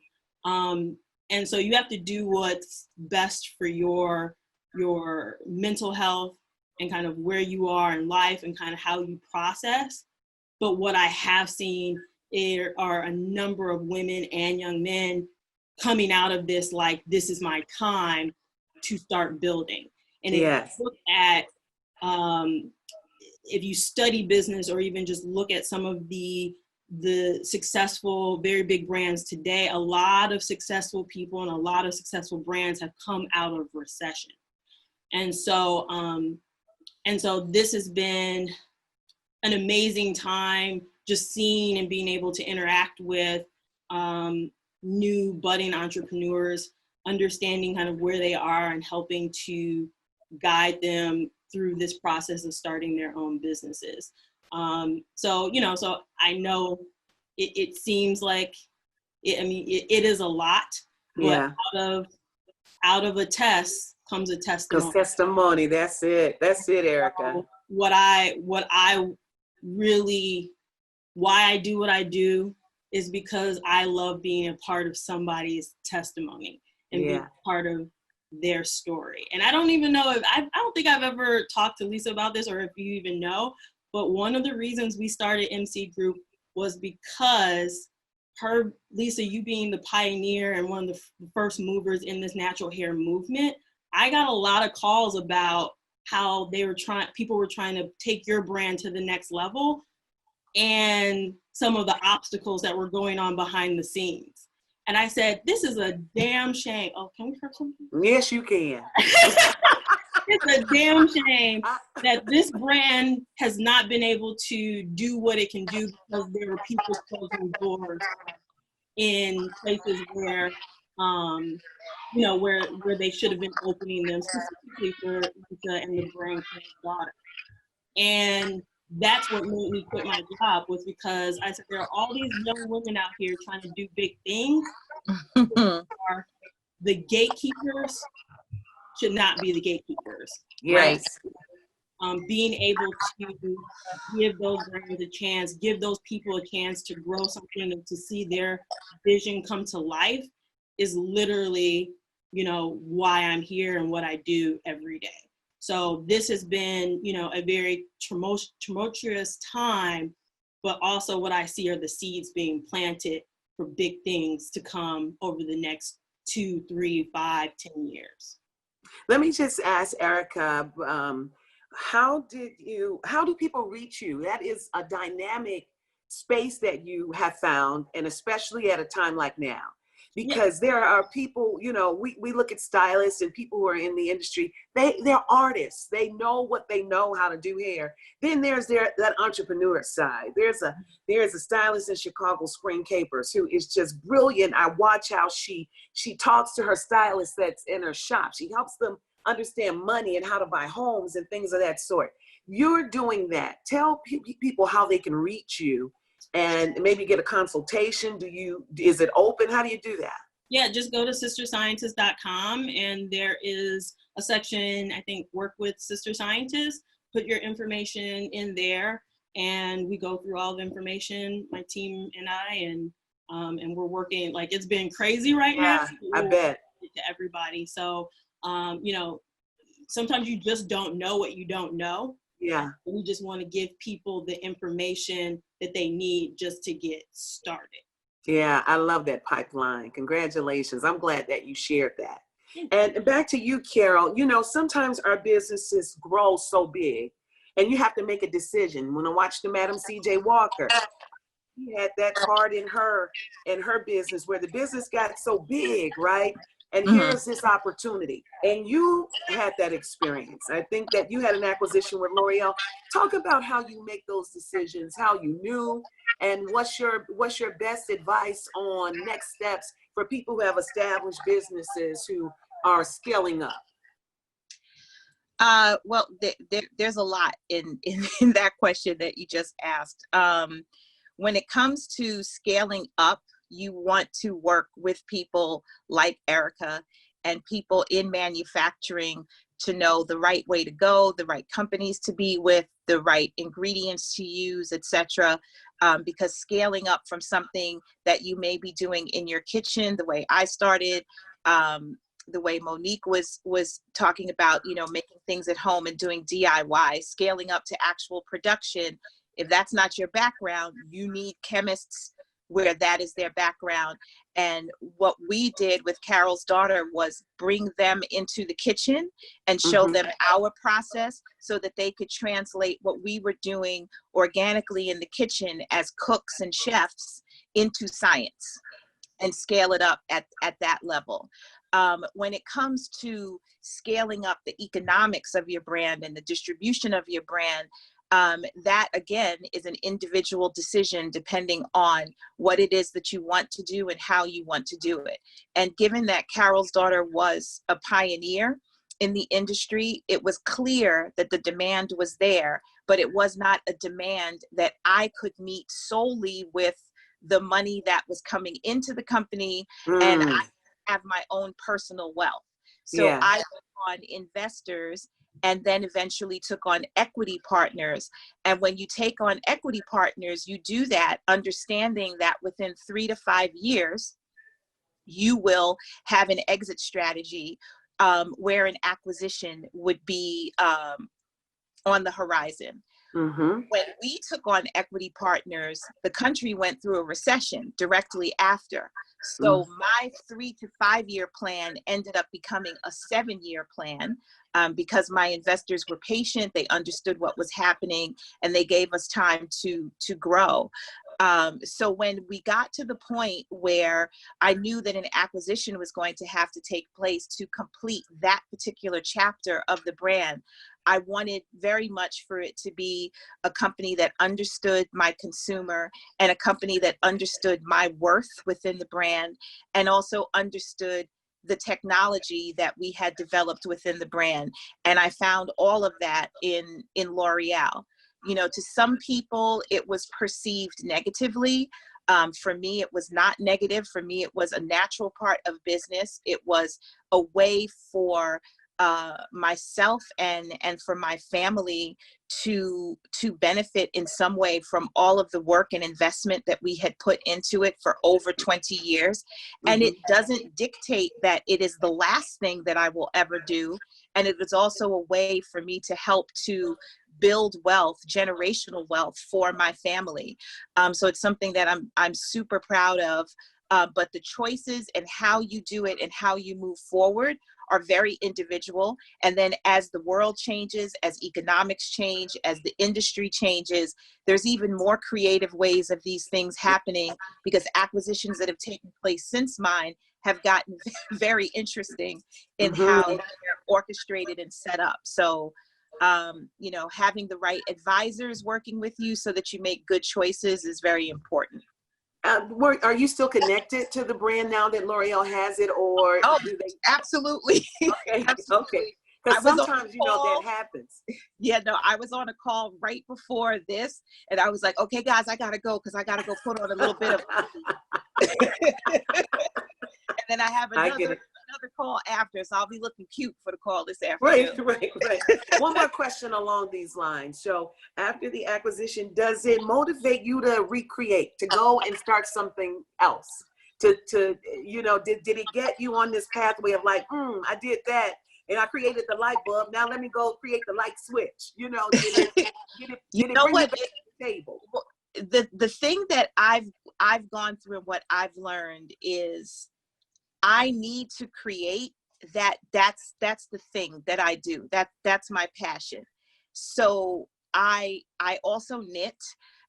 And so you have to do what's best for your mental health and kind of where you are in life and kind of how you process. But what I have seen are a number of women and young men coming out of this, like, this is my time to start building. And if you look at, if you study business or even just look at some of the successful, very big brands today, a lot of successful people and a lot of successful brands have come out of recession. And so this has been an amazing time, just seeing and being able to interact with new budding entrepreneurs, understanding kind of where they are and helping to guide them through this process of starting their own businesses. So I know it seems like it is a lot, but out of a test comes a testimony. Testimony, that's it, Erica. What I really, why I do what I do is because I love being a part of somebody's testimony and being part of their story. And I don't even know I don't think I've ever talked to Lisa about this, or if you even know, but one of the reasons we started MC Group was because her, Lisa, you being the pioneer and one of the first movers in this natural hair movement, I got a lot of calls about how people were trying to take your brand to the next level, and some of the obstacles that were going on behind the scenes. And I said, this is a damn shame. Oh, can we curse something? Yes, you can. It's a damn shame that this brand has not been able to do what it can do because there were people closing doors in places where, where they should have been opening them, specifically for Lisa and the brand Carol's Daughter. And that's what made me quit my job, was because I said, there are all these young women out here trying to do big things. The gatekeepers should not be the gatekeepers. Yes. Being able to give those brands a chance, give those people a chance to grow something and to see their vision come to life is literally, why I'm here and what I do every day. So this has been, a very tumultuous time, but also what I see are the seeds being planted for big things to come over the next 2, 3, 5, 10 years. Let me just ask Erica, how do people reach you? That is a dynamic space that you have found, and especially at a time like now. Because there are people, we look at stylists and people who are in the industry, they're artists. They know what they know how to do hair. Then there's that entrepreneur side. There's a stylist in Chicago, Spring Capers, who is just brilliant. I watch how she talks to her stylist that's in her shop. She helps them understand money and how to buy homes and things of that sort. You're doing that. Tell people how they can reach you and maybe get a consultation. Is it open? How do you do that? Yeah, just go to sisterscientist.com, and there is a section, I think, work with Sister Scientists. Put your information in there, and we go through all the information, my team and I, and we're working, like, it's been crazy right now. I bet. To everybody. So, sometimes you just don't know what you don't know. Yeah. We just want to give people the information that they need just to get started. Yeah, I love that pipeline. Congratulations. I'm glad that you shared that. And back to you, Carol. Sometimes our businesses grow so big and you have to make a decision. When I watched the Madam C.J. Walker, she had that part in her business where the business got so big, right? And here's this opportunity. And you had that experience. I think that you had an acquisition with L'Oreal. Talk about how you make those decisions, how you knew, and what's your best advice on next steps for people who have established businesses who are scaling up? Well, there's a lot in that question that you just asked. When it comes to scaling up, you want to work with people like Erica and people in manufacturing to know the right way to go, the right companies to be with, the right ingredients to use, etc. Because scaling up from something that you may be doing in your kitchen, the way I started, the way Monique was talking about, making things at home and doing DIY, scaling up to actual production. If that's not your background, you need chemists where that is their background. And what we did with Carol's Daughter was bring them into the kitchen and show them our process so that they could translate what we were doing organically in the kitchen as cooks and chefs into science and scale it up at that level. When it comes to scaling up the economics of your brand and the distribution of your brand, that again is an individual decision depending on what it is that you want to do and how you want to do it. And given that Carol's Daughter was a pioneer in the industry, it was clear that the demand was there, but it was not a demand that I could meet solely with the money that was coming into the company, and I have my own personal wealth. So I took on investors and then eventually took on equity partners. And when you take on equity partners, you do that understanding that within 3 to 5 years, you will have an exit strategy where an acquisition would be on the horizon. Mm-hmm. When we took on equity partners, the country went through a recession directly after. So my 3 to 5 year plan ended up becoming a 7-year plan, because my investors were patient, they understood what was happening, and they gave us time to grow. So when we got to the point where I knew that an acquisition was going to have to take place to complete that particular chapter of the brand, I wanted very much for it to be a company that understood my consumer, and a company that understood my worth within the brand, and also understood the technology that we had developed within the brand. And I found all of that in L'Oreal. You know, to some people, it was perceived negatively. For me, it was not negative. For me, it was a natural part of business. It was a way for myself and for my family to benefit in some way from all of the work and investment that we had put into it for over 20 years. And it doesn't dictate that it is the last thing that I will ever do. And it was also a way for me to help to build wealth, generational wealth for my family. So it's something that I'm super proud of. But the choices and how you do it and how you move forward are very individual. And then as the world changes, as economics change, as the industry changes, there's even more creative ways of these things happening, because acquisitions that have taken place since mine have gotten very interesting in how they're orchestrated and set up. So, you know, having the right advisors working with you so that you make good choices is very important. Are you still connected to the brand now that L'Oreal has it, or do they? Absolutely. Okay, Absolutely. okay. Because sometimes, you know, that happens. Yeah, no, I was on a call right before this, and I was like, okay, guys, I got to go because I got to go put on a little bit of. And then I have another call after, so I'll be looking cute for the call this afternoon. Right. One more question along these lines. So after the acquisition, does it motivate you to recreate, to go and start something else? To you know, did it get you on this pathway of like, I did that and I created the light bulb. Now let me go create the light switch. You know, did it bring you back to the table? The thing that I've gone through and what I've learned is I need to create that's the thing that I do. That's my passion. So I also knit,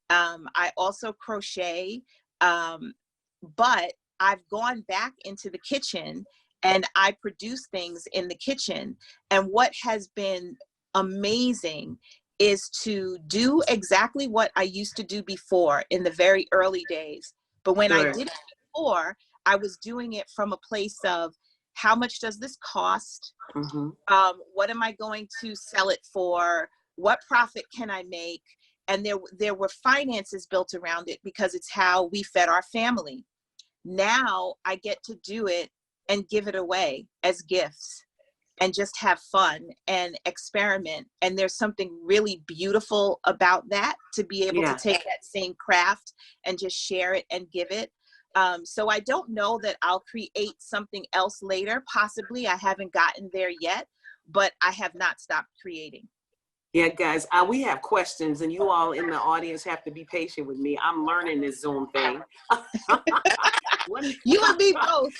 I also crochet, but I've gone back into the kitchen and I produce things in the kitchen. And what has been amazing is to do exactly what I used to do before in the very early days. But when I did it before, I was doing it from a place of, how much does this cost? What am I going to sell it for? What profit can I make? And there were finances built around it because it's how we fed our family. Now I get to do it and give it away as gifts and just have fun and experiment. And there's something really beautiful about that, to be able to take that same craft and just share it and give it. So I don't know that I'll create something else later. Possibly, I haven't gotten there yet, but I have not stopped creating. Yeah, guys, we have questions, and you all in the audience have to be patient with me. I'm learning this Zoom thing. You and me both.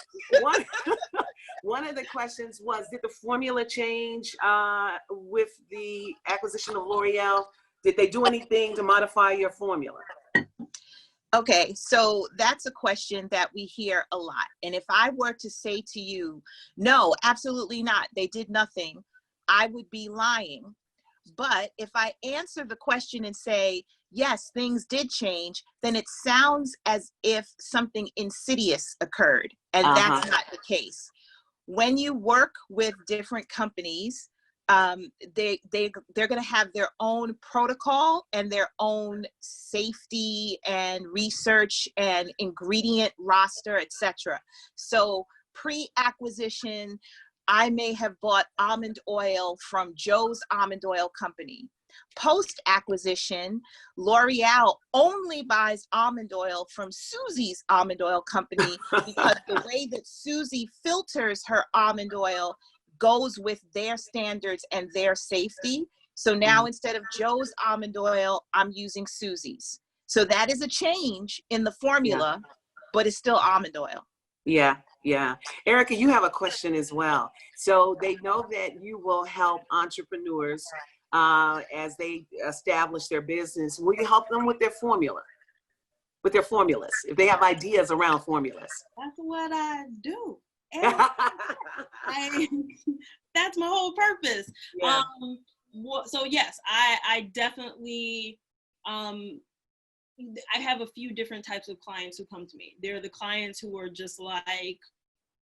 One of the questions was, did the formula change with the acquisition of L'Oreal? Did they do anything to modify your formula? Okay, so that's a question that we hear a lot. And if I were to say to you, no, absolutely not, they did nothing, I would be lying. But if I answer the question and say, yes, things did change, then it sounds as if something insidious occurred. And that's not the case. When you work with different companies, they're going to have their own protocol and their own safety and research and ingredient roster, etc. So pre-acquisition, I may have bought almond oil from Joe's Almond Oil Company. Post-acquisition, L'Oreal only buys almond oil from Susie's Almond Oil Company because the way that Susie filters her almond oil goes with their standards and their safety. So now instead of Joe's almond oil, I'm using Susie's. So that is a change in the formula, but it's still almond oil. Yeah, yeah. Erica, you have a question as well. So they know that you will help entrepreneurs as they establish their business. Will you help them with their formula, with their formulas, if they have ideas around formulas? That's what I do. That's my whole purpose. Yeah. So yes, I definitely, I have a few different types of clients who come to me. They're the clients who are just like,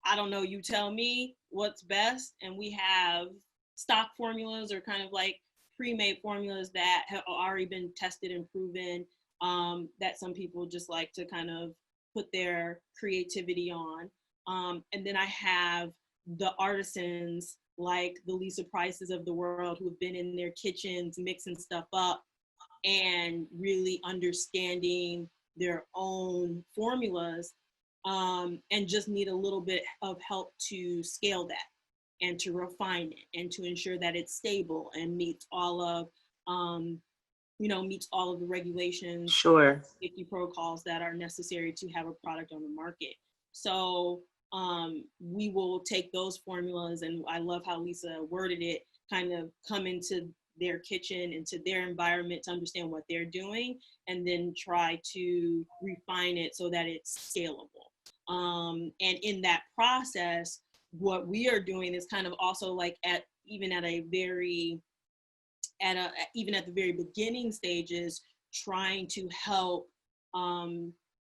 I don't know, you tell me what's best. And we have stock formulas or kind of like pre-made formulas that have already been tested and proven, that some people just like to kind of put their creativity on. And then I have the artisans like the Lisa Prices of the world who have been in their kitchens mixing stuff up and really understanding their own formulas, and just need a little bit of help to scale that and to refine it and to ensure that it's stable and meets all of the regulations, Sure. safety protocols that are necessary to have a product on the market. So we will take those formulas, and I love how Lisa worded it, kind of come into their kitchen, into their environment to understand what they're doing, and then try to refine it so that it's scalable. And in that process, what we are doing is kind of also like even at the very beginning stages, trying to help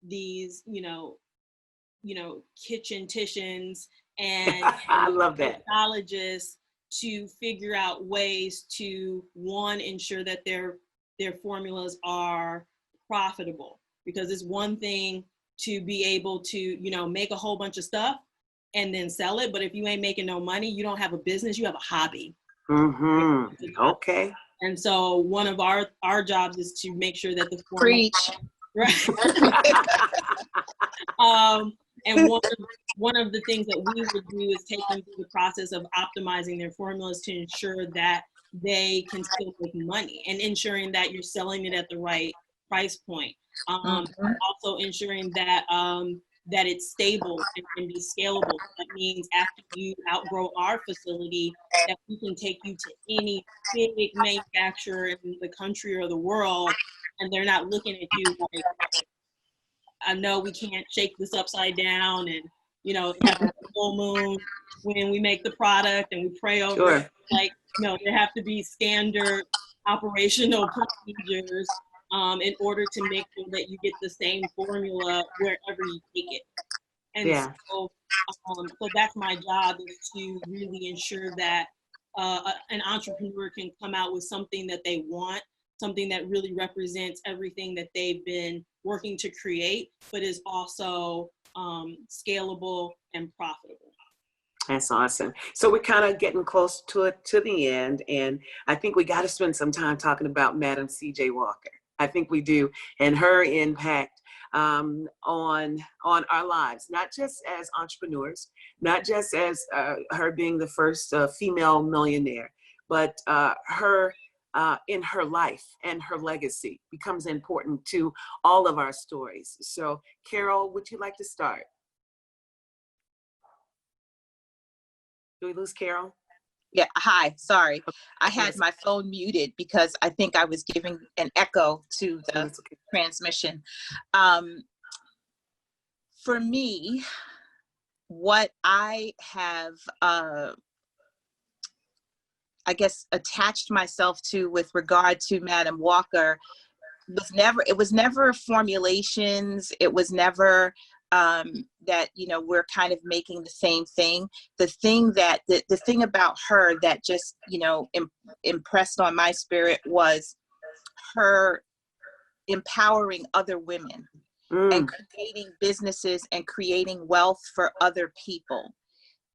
these kitchen-ticians and I love that. mixologists to figure out ways to, one, ensure that their formulas are profitable, because it's one thing to be able to make a whole bunch of stuff and then sell it, but if you ain't making no money, you don't have a business, you have a hobby. Okay. And so one of our jobs is to make sure that the Preach. Right. And one of the things that we would do is take them through the process of optimizing their formulas to ensure that they can still make money, and ensuring that you're selling it at the right price point. Also ensuring that that it's stable and can be scalable. That means after you outgrow our facility, that we can take you to any big manufacturer in the country or the world, and they're not looking at you like, I know we can't shake this upside down and, have a full moon when we make the product and we pray over it. Like, no, there have to be standard operational procedures in order to make sure that you get the same formula wherever you take it. And so that's my job, is to really ensure that an entrepreneur can come out with something that they want, something that really represents everything that they've been working to create, but is also scalable and profitable. That's awesome. So we're kind of getting close to the end, and I think we got to spend some time talking about Madam C.J. Walker. I think we do, and her impact on our lives, not just as entrepreneurs, not just as her being the first female millionaire, but her in her life and her legacy becomes important to all of our stories. So, Carol, would you like to start? Do we lose Carol? Yeah, hi, sorry. I had my phone muted because I think I was giving an echo to the transmission. For me, what I have, I guess, attached myself to with regard to Madam Walker was never formulations. It was never that, we're kind of making the same thing. The thing about her that just, impressed on my spirit was her empowering other women and creating businesses and creating wealth for other people.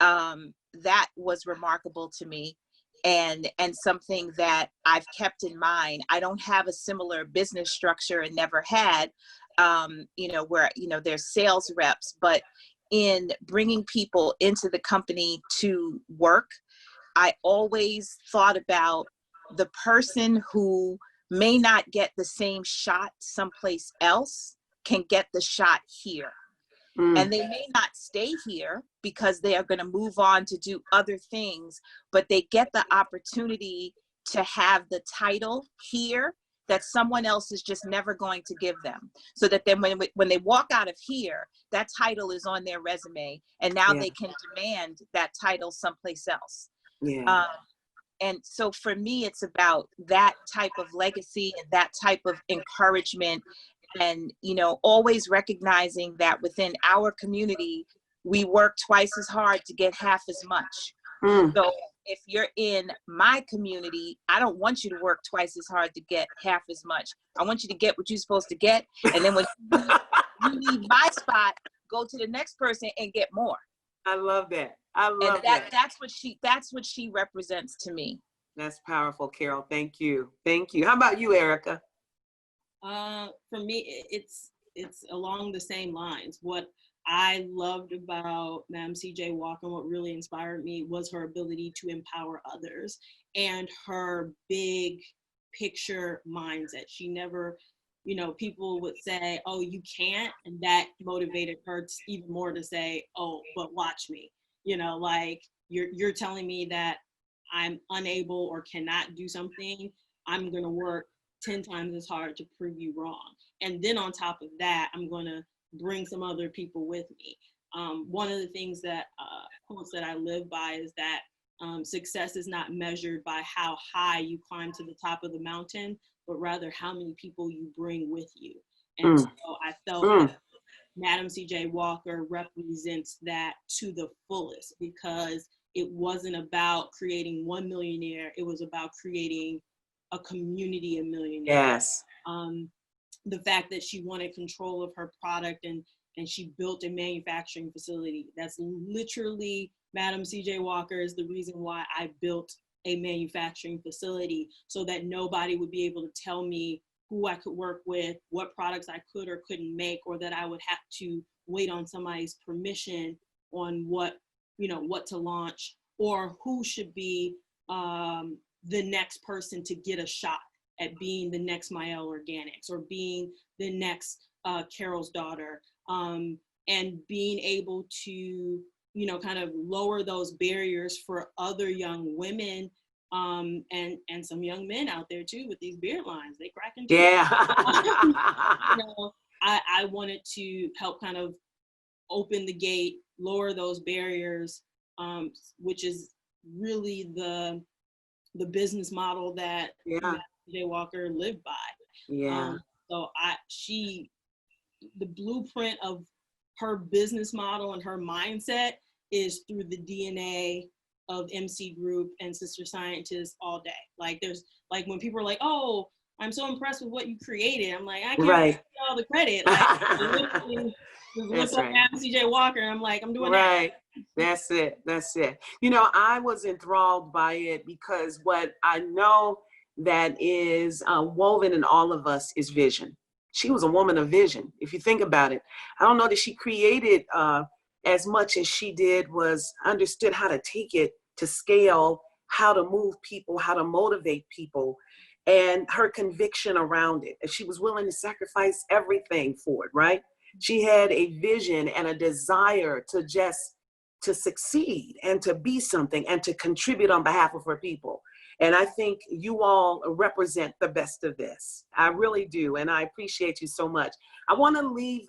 That was remarkable to me. And something that I've kept in mind. I don't have a similar business structure and never had, where, there's sales reps, but in bringing people into the company to work, I always thought about the person who may not get the same shot someplace else can get the shot here. And they may not stay here because they are going to move on to do other things, but they get the opportunity to have the title here that someone else is just never going to give them. So that then when they walk out of here, that title is on their resume, and now they can demand that title someplace else. Yeah. And so for me, it's about that type of legacy and that type of encouragement. And, you know, always recognizing that within our community, we work twice as hard to get half as much. So if you're in my community, I don't want you to work twice as hard to get half as much. I want you to get what you're supposed to get. And then when you leave my spot, go to the next person and get more. I love that. I love that. That's what she represents to me. That's powerful, Carol. Thank you. Thank you. How about you, Erica? For me, it's along the same lines. What I loved about Madam C.J. Walker, what really inspired me, was her ability to empower others and her big picture mindset. She never, you know, people would say, oh, you can't, and that motivated her even more to say, oh, but watch me. You know, like, you're telling me that I'm unable or cannot do something. I'm going to work 10 times as hard to prove you wrong. And then on top of that, I'm going to bring some other people with me. One of the things that quotes that I live by is that success is not measured by how high you climb to the top of the mountain, but rather how many people you bring with you. And so I felt that Madam C.J. Walker represents that to the fullest, because it wasn't about creating one millionaire. It was about creating a community of millionaires. Yes. The fact that she wanted control of her product and she built a manufacturing facility. That's literally, Madam C.J. Walker is the reason why I built a manufacturing facility, so that nobody would be able to tell me who I could work with, what products I could or couldn't make, or that I would have to wait on somebody's permission on what to launch, or who should be the next person to get a shot at being the next Mielle Organics or being the next Carol's daughter, and being able to, kind of lower those barriers for other young women, and some young men out there too with these beard lines. They cracking too. Yeah. I wanted to help kind of open the gate, lower those barriers, which is really the business model that J. Walker lived by. Yeah. So the blueprint of her business model and her mindset is through the DNA of MC Group and Sister Scientists all day. Like, there's like, when people are like, oh, I'm so impressed with what you created, I'm like, I can't take all the credit. Like, look up Madam C.J. Walker, and I'm like, I'm doing that. That's it. I was enthralled by it because what I know that is woven in all of us is vision. She was a woman of vision. If you think about it, I don't know that she created as much as she did was understood how to take it to scale, how to move people, how to motivate people, and her conviction around it. And she was willing to sacrifice everything for it, right? She had a vision and a desire to succeed and to be something and to contribute on behalf of her people. And I think you all represent the best of this. I really do. And I appreciate you so much. I want to leave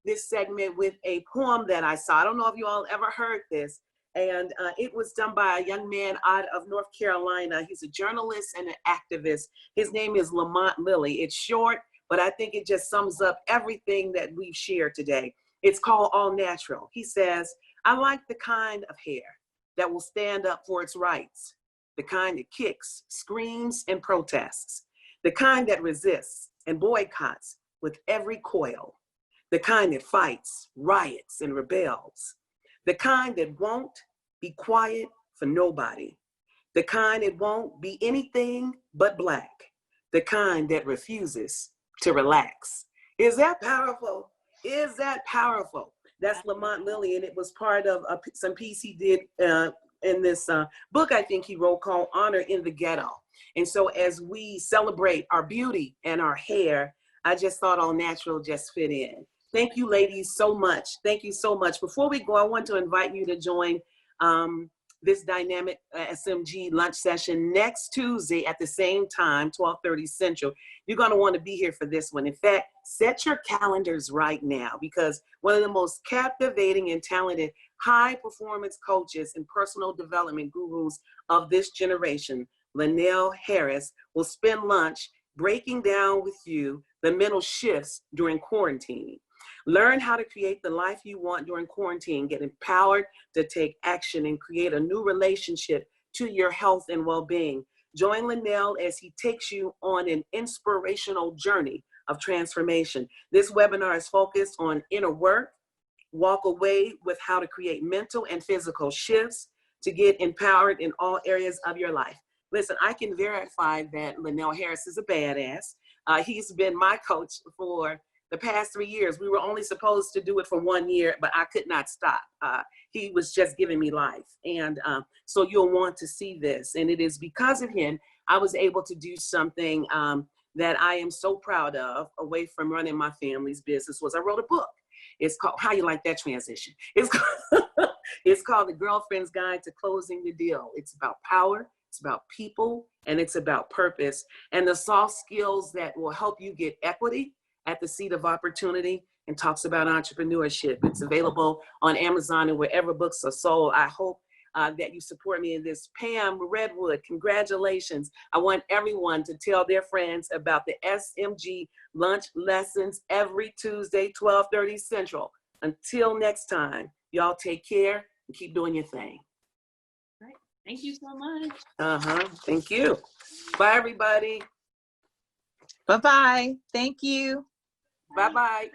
this segment with a poem that I saw. I don't know if you all ever heard this. And it was done by a young man out of North Carolina. He's a journalist and an activist. His name is Lamont Lilly. It's short, but I think it just sums up everything that we've shared today. It's called All Natural. He says, I like the kind of hair that will stand up for its rights, the kind that kicks, screams, and protests, the kind that resists and boycotts with every coil, the kind that fights, riots, and rebels, the kind that won't be quiet for nobody, the kind that won't be anything but Black, the kind that refuses to relax. Is that powerful? Is that powerful? That's Lamont Lilly, and it was part of some piece he did book I think he wrote called Honor in the Ghetto. And so as we celebrate our beauty and our hair, I just thought All Natural just fit in. Thank you, ladies, so much. Thank you so much. Before we go, I want to invite you to join this dynamic SMG lunch session next Tuesday at the same time, 12:30 Central. You're going to want to be here for this one. In fact, set your calendars right now, because one of the most captivating and talented high performance coaches and personal development gurus of this generation, Linnell Harris, will spend lunch breaking down with you the mental shifts during quarantine. Learn how to create the life you want during quarantine, get empowered to take action and create a new relationship to your health and well-being. Join Linnell as he takes you on an inspirational journey of transformation. This webinar is focused on inner work, walk away with how to create mental and physical shifts to get empowered in all areas of your life. Listen, I can verify that Linnell Harris is a badass. He's been my coach for the past 3 years. We were only supposed to do it for 1 year, but I could not stop. He was just giving me life. And so you'll want to see this. And it is because of him, I was able to do something that I am so proud of away from running my family's business. Was I wrote a book. It's called, how you like that transition? It's called The Girlfriend's Guide to Closing the Deal. It's about power, it's about people, and it's about purpose, and the soft skills that will help you get equity at the seat of opportunity, and talks about entrepreneurship. It's available on Amazon and wherever books are sold. I hope that you support me in this. Pam Redwood, congratulations. I want everyone to tell their friends about the SMG lunch lessons every Tuesday, 12:30 Central. Until next time, y'all take care and keep doing your thing. Right. Thank you so much. Thank you. Bye, everybody. Bye-bye. Thank you. Bye-bye.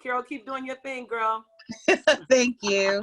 Carol, keep doing your thing, girl. Thank you.